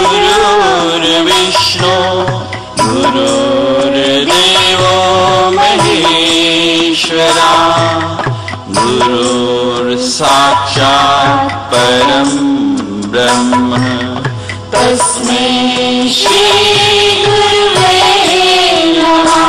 गुरुर्विष्णु गुरुर्देवो महेश्वरा गुरुर्साक्षात् परं ब्रह्म तस्मै श्री गुरुवे नमः।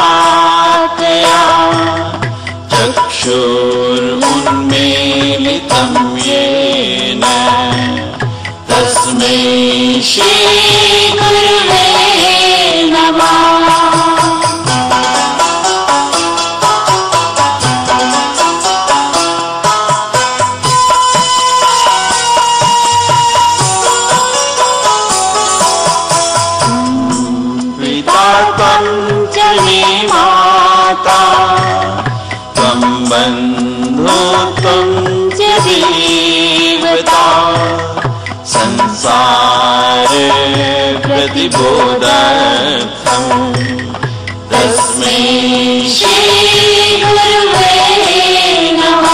ज्ञानञ्जनशलाकया चक्षुरुन्मीलितं येन तस्मै श्री गुरुवे नमः। त्वं बन्धो त्वं च देवता संसारे प्रतिबोधार्थं तस्मै श्री गुरुवे नमः।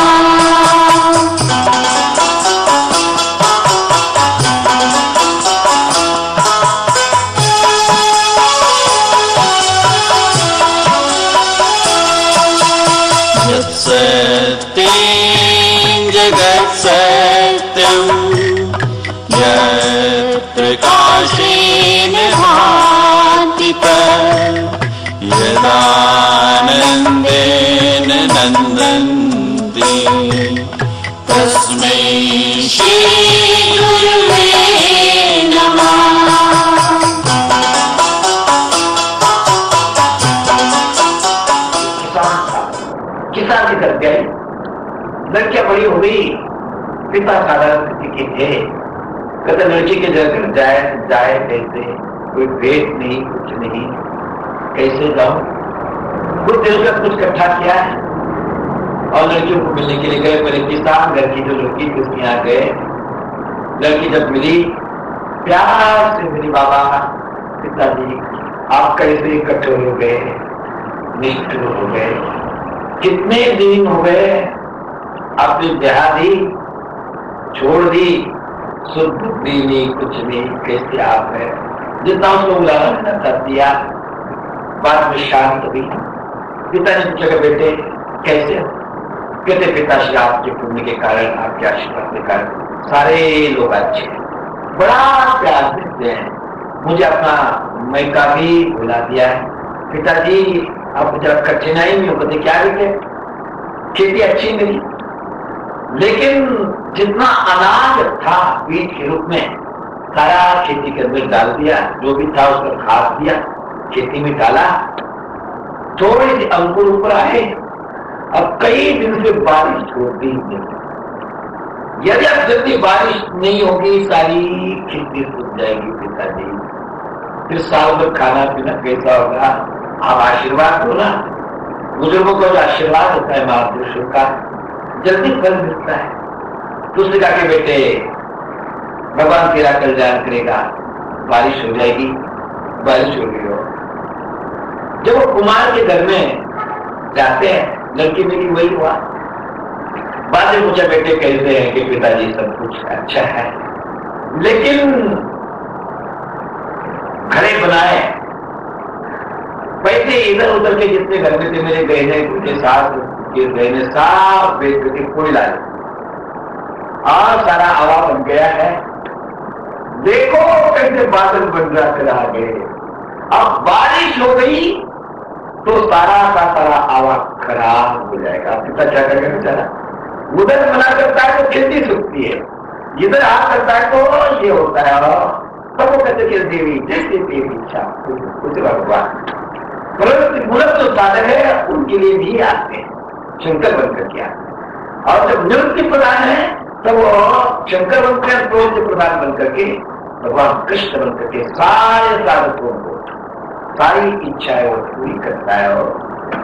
सत्यं जगत्सत्यं यत्प्रकाशेन भाति यदानन्देन नन्दन्ति तस्मै श्री गुरुवे नमः। किसान की तरफ गई, लड़कियां बड़ी हो गई, पिता साधारण स्थिति के थे। कहते लड़की के घर जाए जाए कैसे, कोई भेद नहीं कुछ नहीं, कैसे जाऊं। कुछ देर तक कुछ इकट्ठा किया है और लड़कियों को मिलने के लिए गए। पहले किसान घर की जो लड़की थी उसके यहाँ गए। लड़की जब मिली, प्यार से मिली, बाबा पिताजी आप कैसे इकट्ठे हो गए, निष्ठुर हो गए, कितने दिन हो गए आपने ब्याह दी, छोड़ दी, सुध बुद्धि नहीं कुछ नहीं, कैसे आप है। जितना उसको बुलाना कर दिया, बाद में शांत हुई। पिता ने पूछा बेटे कैसे हो। कहते पिताश्री आपके पुण्य के कारण, आपके आशीर्वाद के कारण सारे लोग अच्छे हैं, बड़ा प्यार देते हैं। मुझे अपना मैका भी बुला दिया है। पिताजी अब जब कठिनाई में होते क्या लिखे, खेती अच्छी मिली, लेकिन जितना अनाज था बीज के रूप में सारा खेती के अंदर डाल दिया, जो भी था उसका खाद दिया, खेती में डाला, थोड़ी सी अंकुर ऊपर आए। अब कई दिन से बारिश होती नहीं। यदि अब जल्दी बारिश नहीं होगी सारी खेती सूख जाएगी पिताजी, फिर साल भर खाना पीना कैसा होगा। आप आशीर्वाद दो ना, बुजुर्गों को जो आशीर्वाद होता है महापुरुषों का जल्दी फल मिलता है। तो उसने कहा कि बेटे भगवान तेरा कल्याण करेगा, बारिश हो जाएगी। बारिश हो गई हो। जब वो कुमार के घर में जाते हैं, लड़की मेरी वही हुआ। बाद में पूछा बेटे कैसे हैं कि पिताजी सब कुछ अच्छा है, लेकिन घरे बनाए पैसे इधर उधर के जितने घर में थे मेरे गहने के साथ के गहने साफ बेच के कोई लाए और सारा हवा बन गया है। देखो कैसे बादल बन रहा आगे। अब बारिश हो गई तो सारा का सारा हवा खराब हो जाएगा। पिता क्या करेगा बेचारा, उधर मना करता है तो खेती सूखती है, इधर हाथ करता है तो ये होता है। तब वो कहते देवी जैसे देवी इच्छा कुछ भगवान मूर्त जो साधक है उनके लिए भी आते हैं, शंकर बनकर के आते हैं। और जब नृत्य प्रधान है तब वो शंकर बनकर क्रोध प्रधान बनकर के भगवान कृष्ण बनकर के सारे साधकों को सारी इच्छाएं वो पूरी करता है और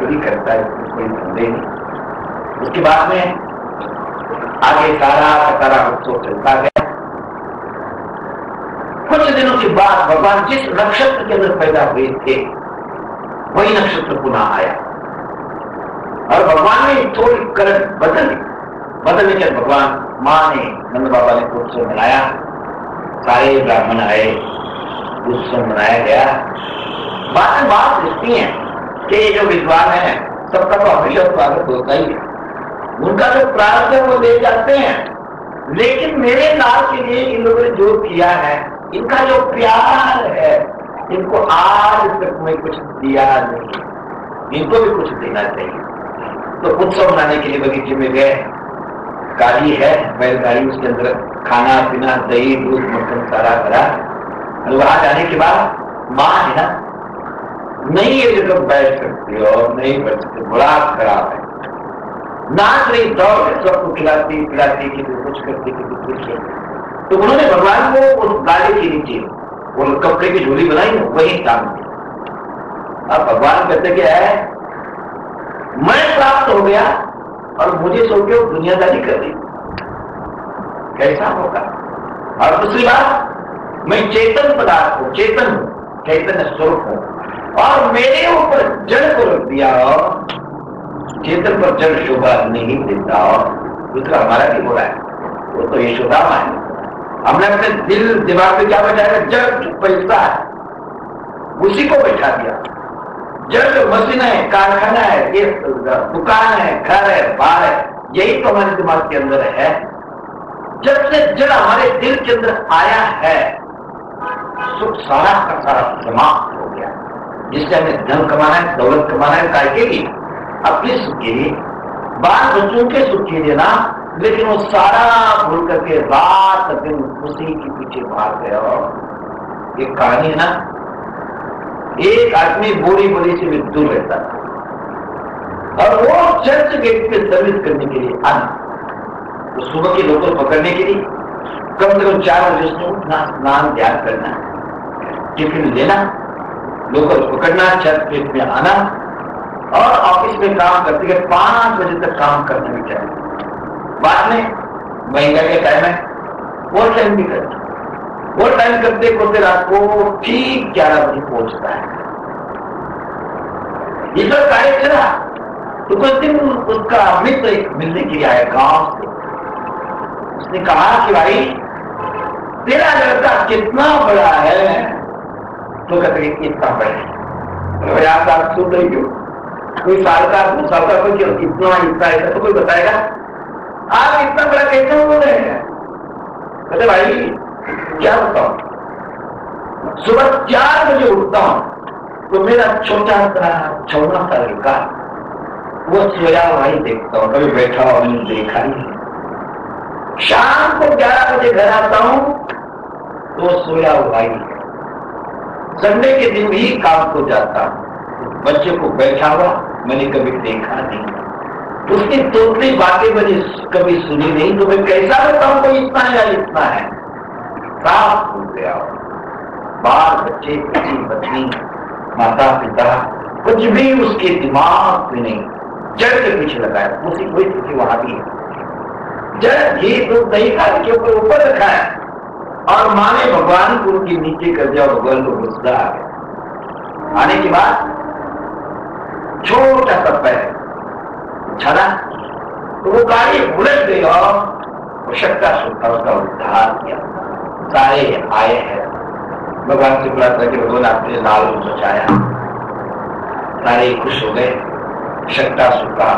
भी करता है, कोई संदेह नहीं। उसके बाद में आगे सारा उत्सव चलता गया। कुछ दिनों के बाद भगवान जिस नक्षत्र के अंदर पैदा हुए थे वही नक्षत्र पुनः आया और भगवान ने थोड़ी करंट बदलने के भगवान माँ ने नंद बाबा ने उत्सव मनाया, सारे ब्राह्मण आए, उत्सव मनाया गया। बात इसकी है कि ये जो विद्वान है सबका तो हमेशा स्वागत होता ही है, उनका जो प्रार्थ है वो ले जाते हैं, लेकिन मेरे लाल के लिए इन लोगों ने जो किया है, इनका जो प्यार है, इनको आज तक मैं कुछ दिया नहीं, इनको भी कुछ देना चाहिए। तो उत्सव मनाने के लिए बगीचे में गए, गाड़ी है, बैलगाड़ी, उसके अंदर खाना पीना, दही दूध मक्खन सारा भरा। वहां जाने के बाद माँ है ना, नहीं ये जगह बैठ सकती हो, नहीं बैठ सकते, बड़ा खराब है, नाच रही, दौड़ है, सबको खिलाती पिलाती, किसी कुछ करती, किसी कुछ करती। तो उन्होंने भगवान को उस गाड़ी के नीचे वो कपड़े की झोली बनाई ना, वही काम किया। अब भगवान कहते क्या है, मैं प्राप्त हो गया और मुझे सो के दुनियादारी कर दी, कैसा होगा। और दूसरी बात, मैं चेतन पदार्थ हूं, चेतन हूं, चैतन्य स्वरूप हूं, और मेरे ऊपर जड़ को रख दिया और चेतन पर जड़ शोभा नहीं देता। और दूसरा हमारा भी हो रहा है, वो तो यशोदामा है, हमने अपने दिल दिमाग में क्या बैठाया, जड़ पैसा है उसी को बैठा दिया। जड़ जो मशीन है, कारखाना है, ये दुकान है, घर है, बार है, यही तो हमारे दिमाग के अंदर है। जब से जड़ हमारे दिल के अंदर आया है, सुख सारा का सारा समाप्त हो गया। जिससे हमें धन कमाना है, दौलत कमाना है, काय के लिए, अपने सुख के लिए, बाल बच्चों के सुख के लिए ना, लेकिन वो सारा भूल करके रात दिन उसी के पीछे भाग गया। एक कहानी है ना, एक आदमी बोरी से भी दूर रहता था और वो चर्च गेट पे सर्विस करने के लिए आना, तो सुबह के लोकल पकड़ने के लिए कम से कम 4 बजे उसने उठना, स्नान ध्यान करना, टिफिन लेना, लोकल पकड़ना, चर्च गेट में आना और ऑफिस में काम करते 5 बजे तक काम करना भी चाहिए। बाद में महीना के टाइम है, वो टाइम भी करता, वो टाइम करते करते रात को ठीक 11 बजे पहुंचता है। ये सब कार्य चला तो कुछ दिन उसका मित्र एक मिलने के लिए आया गांव से। उसने कहा कि भाई तेरा लड़का कितना बड़ा है, तो कहते इतना बड़ा है। आप सुन रही हो, कोई साल का 2 साल का कोई इतना ऐसा तो कोई बताएगा, आप इतना बड़ा कैसे बोल रहे हैं। कहते भाई क्या बताऊं, सुबह 4 बजे उठता हूं तो मेरा छोटा सा 14 साल का वो सोया भाई देखता हूं, कभी बैठा हुआ मैंने देखा ही नहीं। शाम को 11 बजे घर आता हूं तो सोया हुआ ही है। संडे के दिन भी काम को जाता हूं, बच्चे को बैठा हुआ मैंने कभी देखा नहीं, उसकी तोतली बातें मैंने कभी सुनी नहीं, तो मैं कैसा बताऊं कोई इतना है या इतना है। साफ हो गया, बाल बच्चे, पति पत्नी, माता पिता, कुछ भी उसके दिमाग में नहीं, जड़ के पीछे लगाया। उसी कोई स्थिति वहां भी है, जड़ घी दूध दही खाने के ऊपर रखा है और माँ ने भगवान को उनके नीचे कर दिया, भगवान को गुस्सा आ गया। आने के बाद छोटा सा पैर छना तो वो गाड़ी उलट गई और शक्ता सुखता उसका उद्धार किया। सारे आए हैं, भगवान से प्रार्थना की, भगवान आपने लाल को बचाया, सारे खुश हो गए, शक्ता सुखा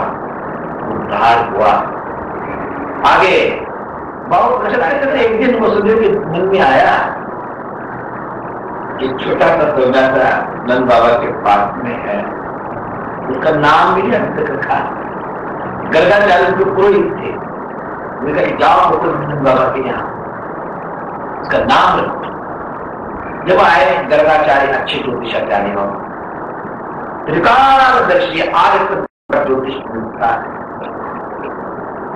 उद्धार हुआ। आगे बहुत प्रश्न करते, एक दिन वसुदेव के मन में आया कि छोटा सा सोना सा नंद बाबा के पास में है, उसका नाम भी नहीं अब तक रखा। गर्गाचार्य के पुरोहित थे, उन्होंने जाओ नंद बाबा के यहाँ उसका नाम रखो। जब आए गर्गाचार्य अच्छे ज्योतिषाचार्य हो, त्रिकालदर्शी आर्य ज्योतिष मिलता है,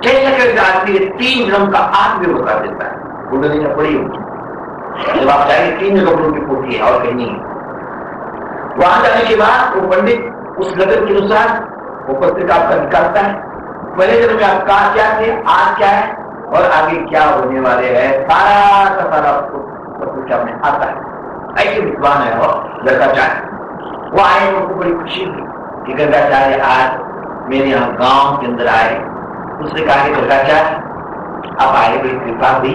जैसे आदमी 3 जन्म का आज भी बता देता है, कुंडली में पड़ी होगी। जब आप जाएंगे 3 जगह की पोथी है और कहीं नहीं। वहां जाने के बाद वो पंडित उस लगन के अनुसार वो पत्रिका आपका निकालता है। पहले जन्म में आप कहा क्या थे, आज क्या है और आगे क्या होने वाले हैं, सारा का सारा पत्रिका में आता है। ऐसे विद्वान है और गर्गाचार्य। वो आए, उनको बड़ी खुशी हुई कि गर्गाचार्य आज मेरे यहाँ गांव के अंदर आए। उसने कहा कि गर्गाचार्य आप आए, बड़ी कृपा हुई,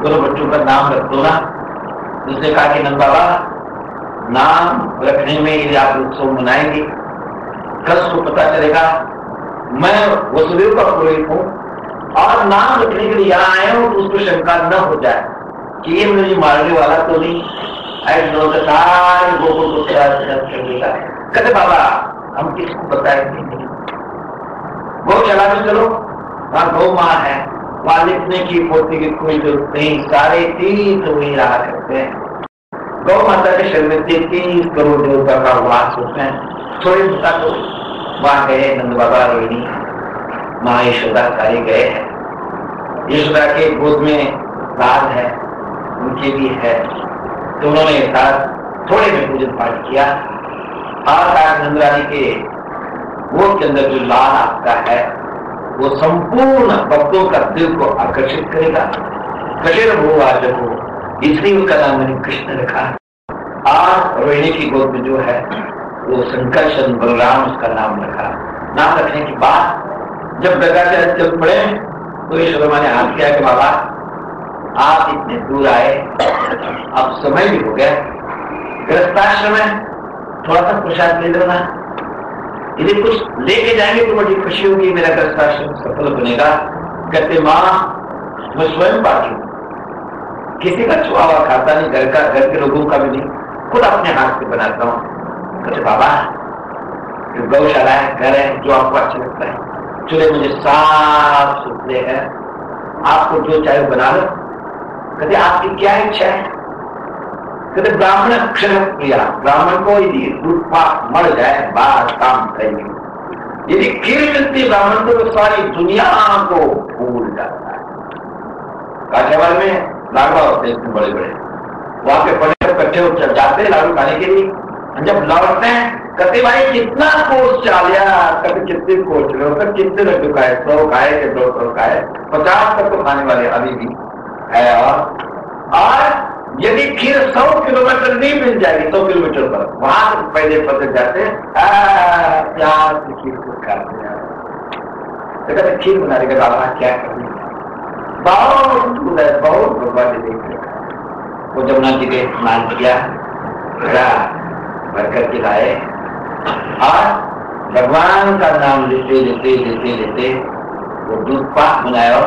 दोनों बच्चों का नाम रख दो ना। उसने कहा कि नंद बाबा नाम रखने में यदि आप उत्सव मनाएंगे, कल को पता चलेगा मैं वसुदेव का पुरोहित हूं और नाम रखने के लिए यहाँ आए हूं, तो उसको शंका न हो जाए कि ये मुझे मारने वाला तो नहीं। ऐसे लोग सारे गोकुल को कर देगा। कहते बाबा हम किसको बताएंगे, गौशाला में चलो, वहां गौ माँ है, वहां लिखने की पोती की कोई जरूरत नहीं, सारे तीर्थ वही रहा करते हैं। गौ माता के शरीर में 33 करोड़ देवता का वास होते हैं। थोड़ी बता तो वहां गए नंद बाबा, रोहिणी माँ यशोदा सारे गए हैं। यशोदा के गोद में लाल है, उनके भी है, तो उन्होंने साथ थोड़े में पूजन पाठ किया। और नंदरानी के गोद के अंदर जो लाल आपका है वो संपूर्ण भक्तों का दिल को आकर्षित करेगा। कशेर हो आज हो, इसलिए उसका नाम मैंने कृष्ण रखा। और रोहिणी की गोद में जो है वो संकर्षण बलराम उसका नाम रखा। नाम रखने के बाद जब गर्गाचार्य चल पड़े तो यशोदा ने हाथ किया कि बाबा आप इतने दूर आए, अब समय भी हो गया, गृहस्थाश्रम है, थोड़ा सा प्रसाद ले लो ना। यदि कुछ लेके जाएंगे तो बड़ी खुशी होगी, मेरा गृहस्थाश्रम सफल बनेगा। कहते माँ मैं स्वयं पाती हूँ, किसी का छुआ हुआ खाता नहीं, घर के लोगों का भी नहीं, खुद अपने हाथ से बनाता हूँ। कहते बाबा जो गौशाला है, घर है, जो आपको अच्छा लगता है, चूल्हे मुझे साफ सुथरे हैं, आपको जो चाहे बना लो। कहते आपकी क्या इच्छा है? कहते ब्राह्मण अक्षर प्रिया, ब्राह्मण को यदि दूध पाक मर जाए बात काम करेंगे। यदि खीर मिलती ब्राह्मण को तो सारी दुनिया को भूल जाता है। काठियावाड़ में लाडवा होते हैं बड़े बड़े, वहां पे बड़े इकट्ठे हो जाते हैं लाडू खाने के लिए। जब लौटते हैं कहते भाई कितना कोस चालिया, कभी कितने कोस चले, तो कितने लड्डू खाए, 100 खाए कि 200 खाए, 50 तक तो खाने वाले अभी भी है। और यदि खीर 100 किलोमीटर नहीं मिल जाएगी, 100 किलोमीटर पर, वहां से पहले पकड़ जाते हैं, प्यार से खीर को खाते हैं। तो कहते खीर बनाने के बाबा क्या करनी, बहुत भगवान ने देख रखा। वो जमुना जी के स्नान किया, घड़ा भरकर के लाए और भगवान का नाम लेते लेते लेते लेते वो दूध पाक बनाया।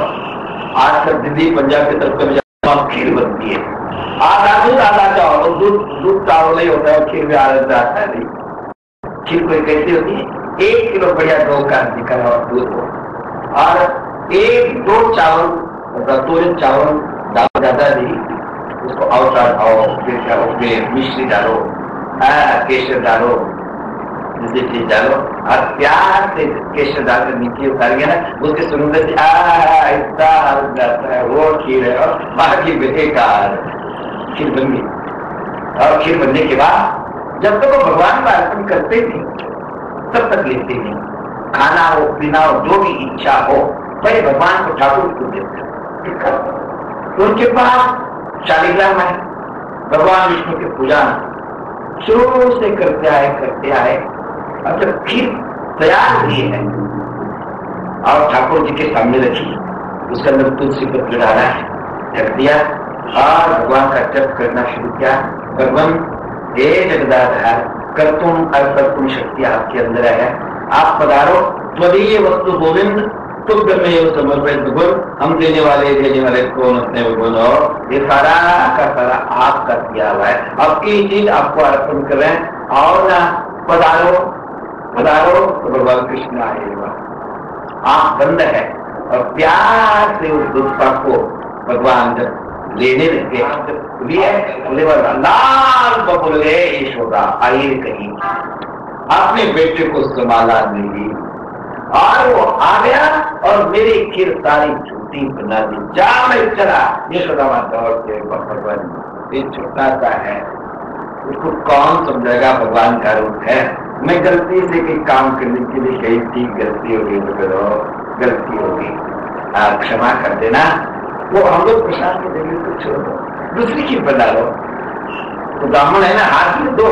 आज तक दिल्ली पंजाब की तरफ कभी खीर बनती है, आधा दूध आधा चावल, दूध चावल नहीं होता है, खीर में आधा आता है नहीं। खीर कोई कैसी होती है, 1 किलो बढ़िया गौ का निकला और दूध हो, और 1-2 चावल चावल दाल ज्यादा दी, उसको अवसा खाओ, फिर क्या उसमें मिश्री डालो, केसर डालो, दूसरी चीज डालो, और प्यार से केसर डालकर नीचे उतार गया ना, उसके सुंदर से ऐसा जाता है, वो खीर है। और बाकी बेकार खीर बन गई। और खीर बनने के बाद जब तक वो भगवान का अर्पण करते थे तब तक लेते थे, खाना हो पीना हो जो भी इच्छा हो पहले भगवान को ठाकुर को देते। तो उनके पास शालिग्राम है, भगवान विष्णु की पूजा शुरू से करते आए। अब जब खीर तैयार हुई है और ठाकुर जी के सामने रखी, उसके अंदर तुलसी पत्र डाला है, ढक दिया और भगवान का जप करना शुरू किया। भगवान हे जगदाधार, कर्तुम अर्पतुम शक्ति आपके अंदर है, आप पधारो, त्वदीय वस्तु गोविंद तुम में समर्पित गुण, हम देने वाले कौन अपने गुण हो, ये सारा का सारा आपका किया हुआ है, आपकी चीज आपको अर्पण कर रहे हैं। और ना पधारो पधारो तो भगवान कृष्ण आएगा, आंख बंद है और प्यार से उस दुष्पा को भगवान जब लेने लगे, लाल बबुल यशोदा आई कहीं, अपने बेटे को संभाला नहीं और वो आ गया और मेरी खीर सारी छुट्टी बना दी। जा मैं चला, यशोदा माता और भगवान ये छोटा सा है, उसको कौन समझेगा भगवान का रूप है। मैं गलती से कोई काम करने के लिए गई थी, गलती हो गई तो करो, गलती होगी आप क्षमा कर देना। वो हम लोग प्रसाद के देंगे तो छोड़ दो, दूसरी चीज बता लो। तो ब्राह्मण है ना, हाथ में दो,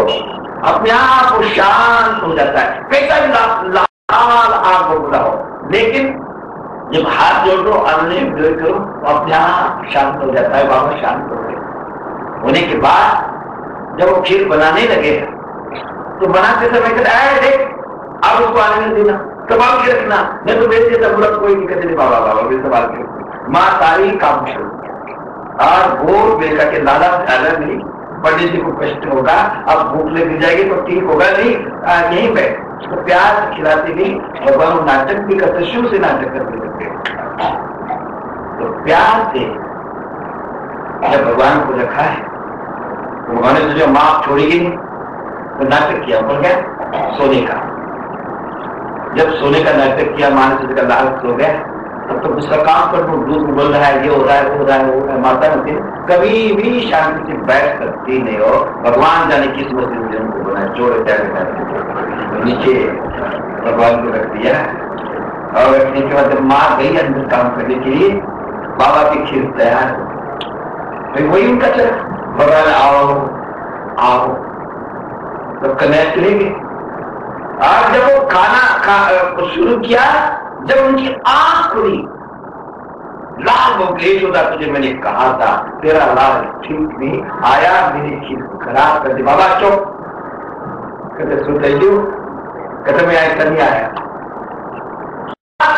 अपने आप वो शांत हो जाता है। कैसा भी लाल आग बोलता हो, लेकिन जब हाथ जोड़ दो, अन्य विरोध करो, अपने आप शांत हो जाता है। बाबा शांत हो गए। होने के बाद जब वो खीर बनाने लगे तो बनाते समय कहते हैं देख अब उसको आने देना, संभाल के रखना, मैं तो बेच देता पूरा, कोई दिक्कत नहीं। बाबा बाबा भी संभाल के रखना। माँ सारी काम शुरू किया और वो बेटा के लाला अलग नहीं, पंडित जी को कष्ट होगा, अब भूख लग जाएगी तो ठीक होगा नहीं, यहीं बैठ तो प्यार से खिलाती नहीं। भगवान नाटक भी करते, शुरू से नाटक करते रहते। तो प्यार से जब भगवान को रखा है तो भगवान ने तुझे माँ छोड़ेगी नहीं, तो नाटक किया। बोल गया सोने का, जब सोने का नाटक किया, माँ ने तुझे लाल सो गया, तब तो उसका काम कर दो, दूध बोल रहा है, ये हो रहा है, वो हो रहा है, वो है। माता ने कभी भी शांति से बैठ सकती नहीं हो। भगवान जाने किस वजह से उनको बनाया, जोड़ तो नीचे भगवान को रख दिया। और रखने के बाद जब माँ गई अंदर काम करने के लिए, बाबा की खीर तैयार हो, तो वही उनका चला। भगवान आओ आओ, तो कन्या चले गए। और जब वो खाना शुरू किया, जब उनकी आंख खुली, लाल वो क्लेश होता, तुझे मैंने कहा था तेरा लाल ठीक नहीं आया, मेरी खीर खराब कर दी। बाबा चुप, कहते सुनते जो, कहते मैं ऐसा नहीं आया।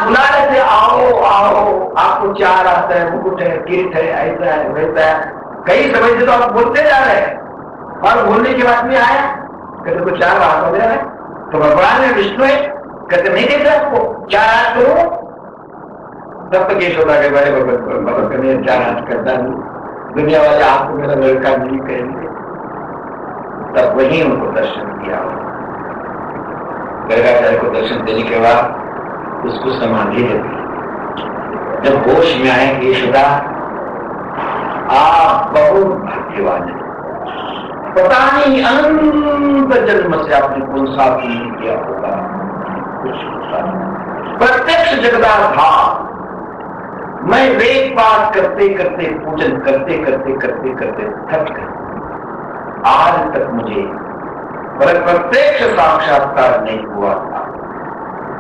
बुला रहे थे आओ आओ, आपको चार आता है, मुकुट है, किरीट है, ऐसा है वैसा है, कई समय से तो आप बोलते जा रहे हैं और बोलने के बाद में आया। कहते को चार हाथ हो गया है, तो भगवान है विष्णु है, कहते नहीं देख रहे आपको चार हाथ करो। तब तक ये सोचा के बड़े भगवत करने चार हाथ करता नहीं, दुनिया वाले आपको मेरा लड़का नहीं कहेंगे। तब वही उनको दर्शन दिया। गर्गाचार्य को दर्शन देने के बाद उसको समाधि लगी। जब होश में आए यशोदा, आप बहुत भाग्यवान है, पता नहीं अनंत जन्म से आपने कौन सा नहीं किया होगा, कुछ प्रत्यक्ष जगदार था। मैं वेद पाठ करते करते, पूजन करते करते करते करते थक गया। आज तक मुझे प्रत्यक्ष साक्षात्कार नहीं हुआ था,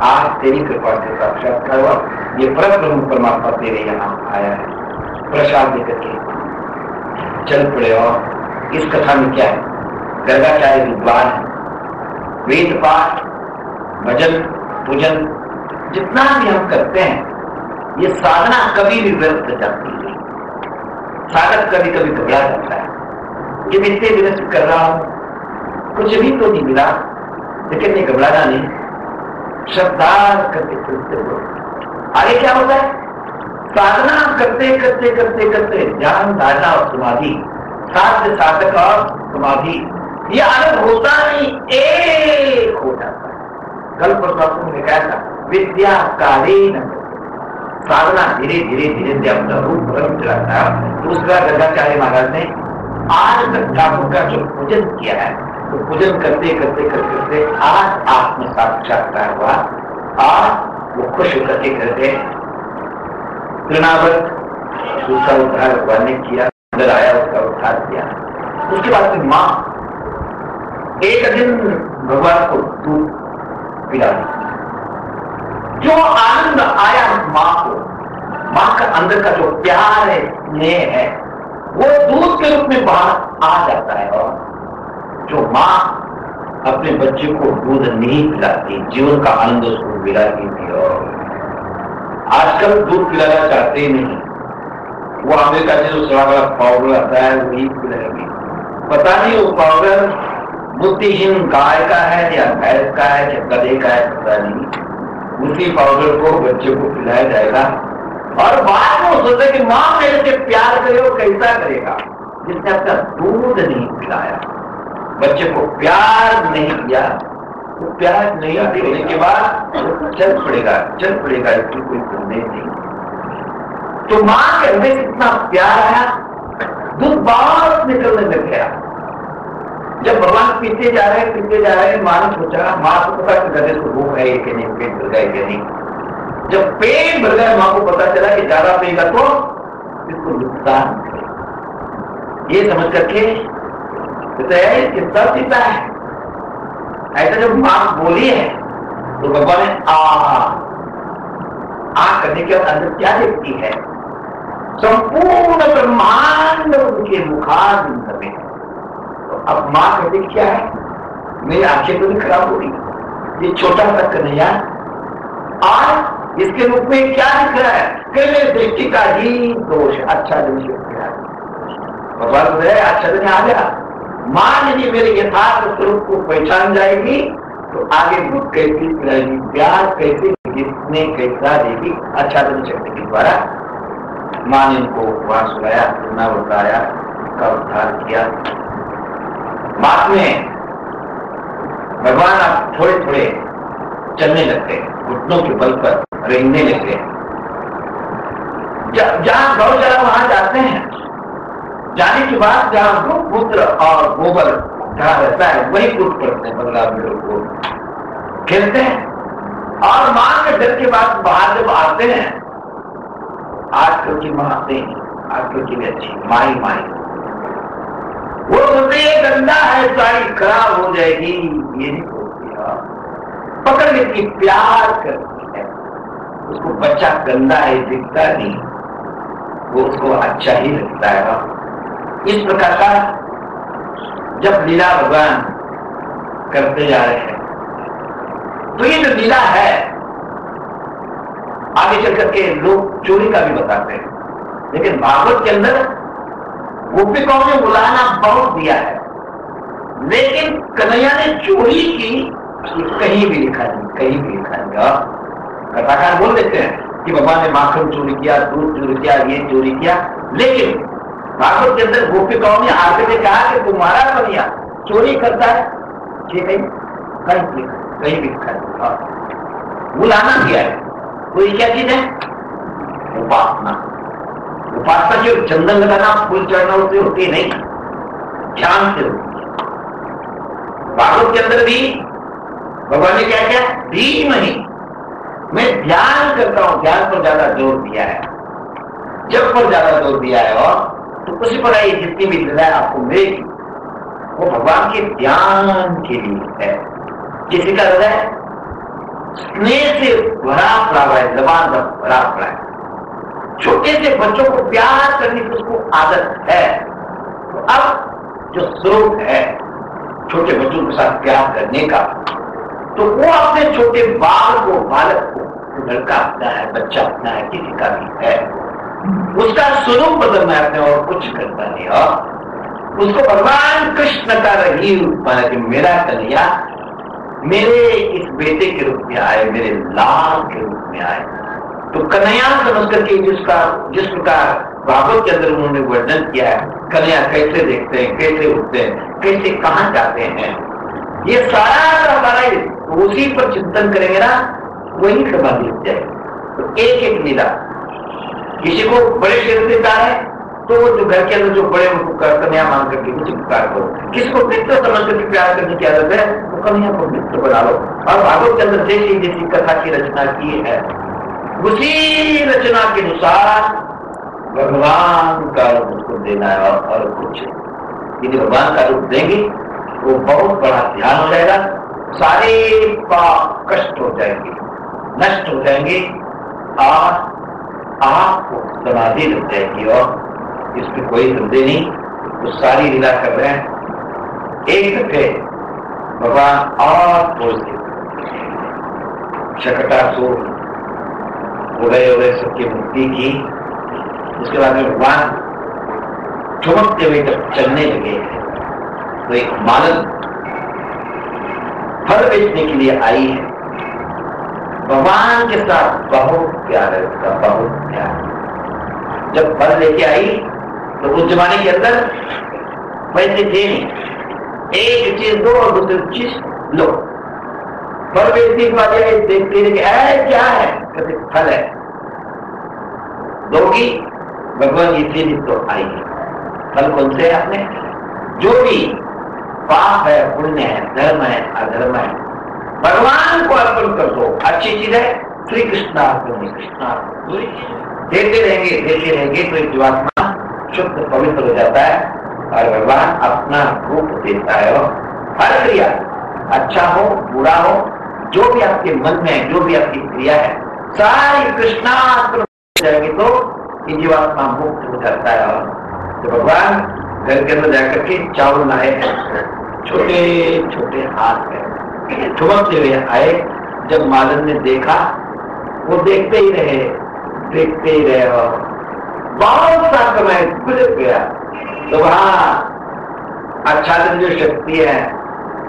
आज तेरी कृपा से साक्षात्कार हुआ। ये परब्रह्म परमात्मा तेरे यहाँ आया है, प्रसाद देकर के चल पड़े। और इस कथा में क्या है, गर्गाचार्य विद्वान है, वेद पाठ भजन पूजन जितना भी हम करते हैं, ये साधना कभी भी व्यर्थ जाती है। साधक कभी कभी घबरा जाता है कि मैं इतने दिनों से कर रहा हूं, कुछ भी तो नहीं मिला, लेकिन नहीं घबराना नहीं, श्रद्धा करते करते आगे क्या होता है, साधना करते करते करते करते ध्यान धारणा और समाधि, साध्य साधक और समाधि, ये अलग होता नहीं, एक हो जाता है। कल परसों ने कहा था विद्या कालीन साधना धीरे धीरे धीरे धीरे अपना रूप रंग चलाता है। दूसरा गर्गाचार्य महाराज ने आज तक ठाकुर का जो पूजन किया है, तो पूजन करते करते करते करते आज आत्म साक्षात्कार हुआ। आज वो खुश होकर के करते तृणावत, उसका उद्धार भगवान ने किया, अंदर आया, उसका उद्धार किया। उसके बाद फिर माँ एक दिन भगवान को दूध पिला, जो आनंद आया माँ को, माँ का अंदर का जो प्यार है, स्नेह है, वो दूध के रूप में बाहर आ जाता है। और जो माँ अपने बच्चे को दूध नहीं पिलाती, जीवन का आनंद उसको पिलाती थी। और आजकल दूध पिलाना चाहते ही नहीं, वो अमेरिका से जो सड़ा बड़ा पाउडर आता है वही पिलाएगी। पता नहीं वो पाउडर बुद्धिहीन गाय का है या भैंस का है या गधे का है, पता नहीं। उसी पाउडर को बच्चे को पिलाया जाएगा और बाद में वो सोचे कि माँ मेरे से प्यार करे, वो कैसा करेगा जिसने अपना दूध नहीं पिलाया, बच्चे को प्यार नहीं दिया। तो प्यार नहीं देने के बाद चल पड़ेगा, इसकी कोई सुनने नहीं। तो माँ के अंदर इतना प्यार आया, दूध बाहर निकलने लग गया। जब भगवान पीते जा रहे हैं, माँ ने सोचा, माँ को पता कि गधे को भूख है कि नहीं, पेट भर गया कि नहीं। जब पेट भर गया, माँ को पता चला कि ज्यादा पिएगा तो इसको नुकसान है। ये समझ करके कितना पीता है, ऐसा जब माँ बोली है तो भगवान ने आ करने के बाद अंदर क्या देखती है, संपूर्ण ब्रह्मांड उनके मुखारविंद में। तो अब माँ कहती क्या है, मेरी आंखें तो नहीं खराब हो गई, ये छोटा सा कन्हैया और इसके रूप में क्या दिख रहा है, कि मेरे दृष्टि का ही दोष है, अच्छा दृष्टि भगवान बोले अच्छा दिन आ गया। माँ यदि मेरे यथार्थ स्वरूप को पहचान जाएगी तो आगे दुख कैसी रहेगी, प्यार कैसे, किसने कैसा देगी, अच्छा दिन शक्ति के द्वारा माँ ने उनको वहां सुनाया, सुनना बताया, का उद्धार किया। बाद में भगवान आप थोड़े थोड़े चलने लगते हैं, घुटनों के बल पर रेंगने लगते हैं। जहां गौशाला वहां जाते हैं, जाने के बाद जहां पुत्र और गोबर जहां रहता है वही कूद पड़ते हैं, बदलाव में लोग को खेलते हैं। और मां के डर के बाद बाहर जब आते हैं, आजकल की मां नहीं, आजकल की भी अच्छी माई वो सोचते ये गंदा है, सारी खराब हो जाएगी, ये नहीं सोचती, पकड़ लेती, प्यार करती है उसको। बच्चा गंदा है दिखता नहीं, वो उसको अच्छा ही लगता है। इस प्रकार का जब लीला भगवान करते जा रहे हैं, तो ये जो लीला है आगे चल करके लोग चोरी का भी बताते हैं, लेकिन भागवत के अंदर गोपिकाओं ने बुलाना बहुत दिया है, लेकिन कन्हैया ने चोरी की कहीं भी लिखा नहीं, कहीं भी लिखा नहीं। कथाकार बोल देते हैं कि भगवान ने माखन चोरी किया, दूध चोरी किया, ये चोरी किया, लेकिन भागवत के अंदर गोपिकाओं ने आगे से कहा कि तुम्हारा कन्हैया चोरी करता है, ये कहीं भी लिखा है, बुलाना दिया है। तो ये क्या चीज है, उपासना। उपासना जो चंदन लगाना, फूल चढ़ना उससे होती नहीं, ध्यान से होती है। भागवत के अंदर भी भगवान ने क्या किया, धीमहि मैं ध्यान करता हूं, ध्यान पर ज्यादा जोर दिया है, जब पर ज्यादा जोर दिया है, और तो उसी पर आई जितनी भी लीला आपको मिलेगी वो भगवान के ध्यान के लिए है। किसी का हृदय स्नेह से भरा पड़ा है, जबान भरा पड़ा है, छोटे से बच्चों को प्यार करने की उसको आदत है। तो अब जो स्रोत है छोटे बच्चों के साथ प्यार करने का, तो वो अपने छोटे बालक को, लड़का अपना है, बच्चा अपना है, किसी का भी है, उसका स्वरूप बदलना है और कुछ करता नहीं। और उसको भगवान कृष्ण का रही रूप माना कि मेरा कन्हैया मेरे इस बेटे के रूप में आए, मेरे लाल के रूप में आए। तो कन्हैया समझ करके जिस प्रकार भागवत के अंदर उन्होंने वर्णन किया है, कन्हैया कैसे देखते हैं, कैसे उठते हैं, कैसे कहां जाते हैं, ये सारा का सारा उसी पर चिंतन करेंगे ना, वही समाधि हो जाएगी। तो एक एक लीला, किसी को बड़े शेर से प्यार है तो वो जो घर के अंदर जो बड़े उनको कन्हैया मान करके उसी प्यार करो। किसी को मित्र समझ करके प्यार करने की आदत है तो कन्हैया को मित्र बना लो। और भागवत के अंदर जैसी कथा की रचना की है, उसी रचना के अनुसार भगवान का रूप उसको देना है, और कुछ यदि भगवान का रूप देंगे वो बहुत बड़ा ध्यान हो जाएगा, सारे पाप कष्ट हो जाएंगे, नष्ट हो जाएंगे, और आपको समाधि लग जाएगी। और इसमें कोई संदेह नहीं, तो सारी लीला कर रहे हैं। एक दफे भगवान और बोलते शकटासुर उदय सबकी मुक्ति की। उसके बाद में भगवान चमकते हुए जब चलने लगे तो एक मालन फल बेचने के लिए आई है। भगवान के साथ बहुत प्यार है उसका, बहुत प्यार। जब फल लेके आई तो उस जमाने के अंदर पैसे थे नहीं, एक चीज दो और दूसरी चीज लो। फल बेचने के बाद देखते हैं क्या है, कहते फल है, दोगी। भगवान ये चीज तो आई है, फल कौन से है आपने, जो भी पाप है, पुण्य है, धर्म है, अधर्म है, भगवान को अर्पण कर दो। अच्छी चीज है, श्री कृष्णार्पण, कृष्णार्पण देते रहेंगे तो एक जीवात्मा शुद्ध पवित्र हो जाता है और भगवान अपना रूप देता है। हर क्रिया अच्छा हो बुरा हो, जो भी आपके मन में है, जो भी आपकी क्रिया है, सारी कृष्णार्पण हो जाएगी तो ये जीवात्मा मुक्त हो जाता है। तो भगवान घर के अंदर जाकर के चावल लाए, छोटे छोटे हाथ में ठुमकते हुए आए। जब मालन ने देखा, वो देखते ही रहे और बहुत सा समय गुजर गया। तो वहां आच्छादन जो शक्ति है,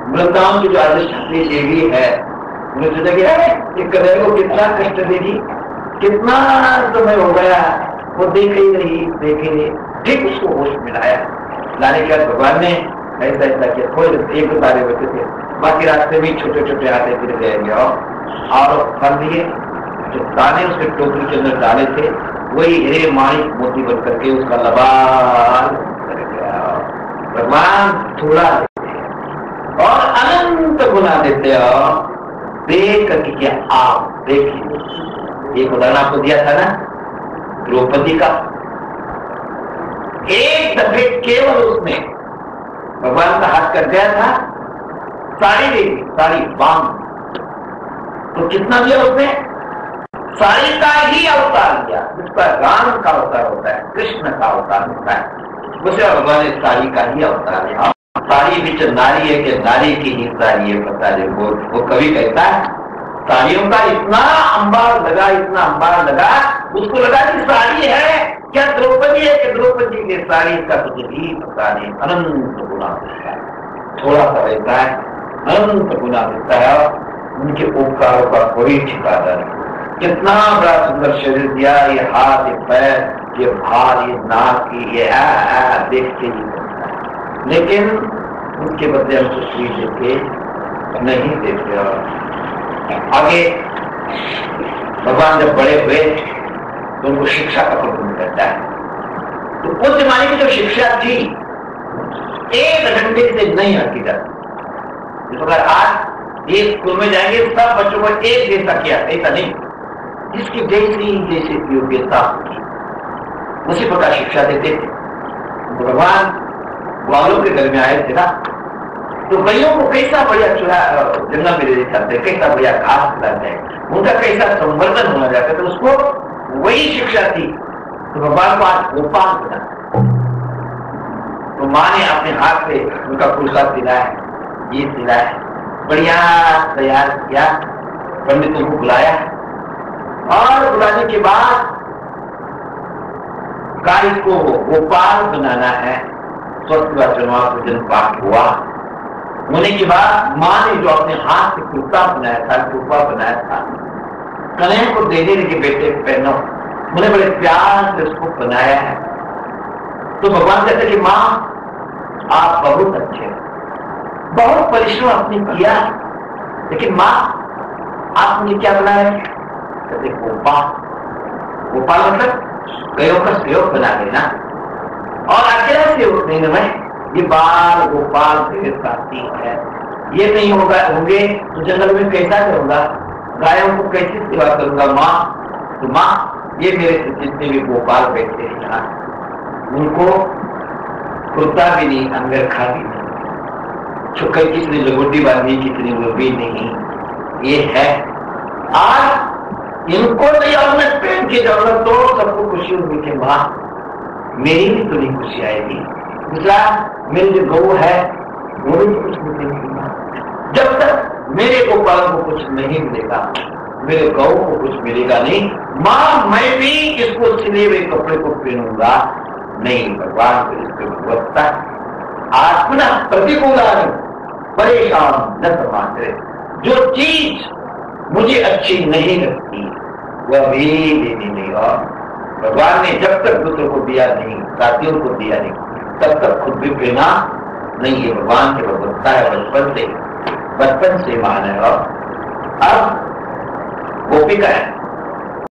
वृंदावन की जो आदिशक्ति देवी है, उन्हें सोचा कि ये कदर को कितना कष्ट देगी, कितना समय हो गया, वो देखे ही नहीं। ठीक उसको होश मिलाया, लाने के बाद भगवान ने ऐसा किया। थोड़े एक तारे बचे थे, बाकी रास्ते में छोटे छोटे हाथे गिर गए और फल दिए। जो दाने उसके टोकरी के अंदर डाले थे, वही हीरे माणिक मोती बन करके उसका लबाल कर गया। भगवान थोड़ा देते और अनंत गुना देते हो। देख करके क्या आप देखिए, एक उदाहरण आपको दिया था ना द्रौपदी का। एक दफे केवल उसने भगवान का हाथ कर दिया था, साड़ी दे दी, साड़ी बांध। तो कितना दिया उसने? साड़ी का ही अवतार दिया, जिसका राम का अवतार होता है, कृष्ण का अवतार होता है, उसे भगवान ने साड़ी का ही अवतार दिया। साड़ी बिच नारी है कि नारी की ही साड़ी है, पता नहीं वो कवि कहता है साड़ियों का इतना अंबार लगा, उसको लगा कि साड़ी है क्या द्रौपदी है कि द्रौपदी की साड़ी का तुझे भी पता नहीं। अनंत गुना देता है, थोड़ा सा रहता है, अनंत गुना देता है। उनके उपकारों का कोई ठिकाना नहीं। कितना बड़ा सुंदर शरीर दिया, ये हाथ, ये पैर, ये भार, ये नाक, ये देख के ही बनता है, लेकिन उनके बदले हम कुछ भी देखे नहीं देते। आगे भगवान जब बड़े हुए तो उनको शिक्षा का प्रबंध करता है। तो उस जमाने की जो शिक्षा थी 1 घंटे से नहीं हटती जाती। इस प्रकार आज ये स्कूल में जाएंगे, सब बच्चों को एक जैसा किया, ऐसा नहीं, जिसकी जैसी योग्यता होगी उसी प्रकार शिक्षा देते थे। भगवान ग्वालों के घर में आए थे ना, तो गैयों को कैसा बढ़िया चूल्हा जंगल में ले जाते, कैसा बढ़िया घास खिलाते हैं, उनका कैसा संवर्धन होना जाता है, तो उसको वही शिक्षा थी। तो भगवान को आज गोपाल बना, तो माँ ने अपने हाथ से उनका पुरस्कार दिलाया, ये दिलाया, बढ़िया तैयार किया, पंडितों को बुलाया और बुलाने के बाद गाय को गोपाल बनाना है। स्वस्थ वचनवा पूजन पाठ हुआ, होने के बाद माँ ने जो अपने हाथ से कुर्ता बनाया था, टोपा बनाया था, कन्हैया को दे देने के बेटे पहनो, उन्हें बड़े प्यार से उसको बनाया है। तो भगवान कहते कि माँ आप बहुत अच्छे, बहुत परिश्रम आपने किया, लेकिन माँ आपने क्या बनाया? कहते गोपाल। गोपाल मतलब गयों का सेवक बना देना, और अकेला सेवक नहीं में ये बाल गोपाल से कार्तिक है, ये नहीं होंगे तो जंगल में कैसा करूंगा, गायों को कैसे सेवा करूंगा माँ? तो माँ ये मेरे से जितने भी गोपाल बैठे हैं यहाँ, उनको कुर्ता भी नहीं, अंगरखा भी नहीं, छुक्कर किसने लगोटी बांधी, कितनी वो भी नहीं, ये है। आज इनको नहीं और मैं पहन के जाऊंगा तो सबको खुशी होगी कि माँ मेरी भी तो नहीं खुशी आएगी। दूसरा, मेरी जो गौ है वो भी कुछ नहीं मिलेगा। जब तक मेरे गोपाल को कुछ नहीं मिलेगा, मेरे गौ को कुछ मिलेगा नहीं, माँ मैं भी इसको सिले हुए कपड़े को पहनूंगा नहीं। भगवान को इसके व्यवस्था आज पुनः प्रतिकूल परेशान न समाते, जो चीज मुझे अच्छी नहीं लगती वह भी लेनी नहीं। और भगवान ने जब तक दूसरों को दिया नहीं, साथियों को दिया नहीं, तब तक खुद भी पीना नहीं। है भगवान की व्यवस्था है, बचपन से मान है। और अब गोपिका है,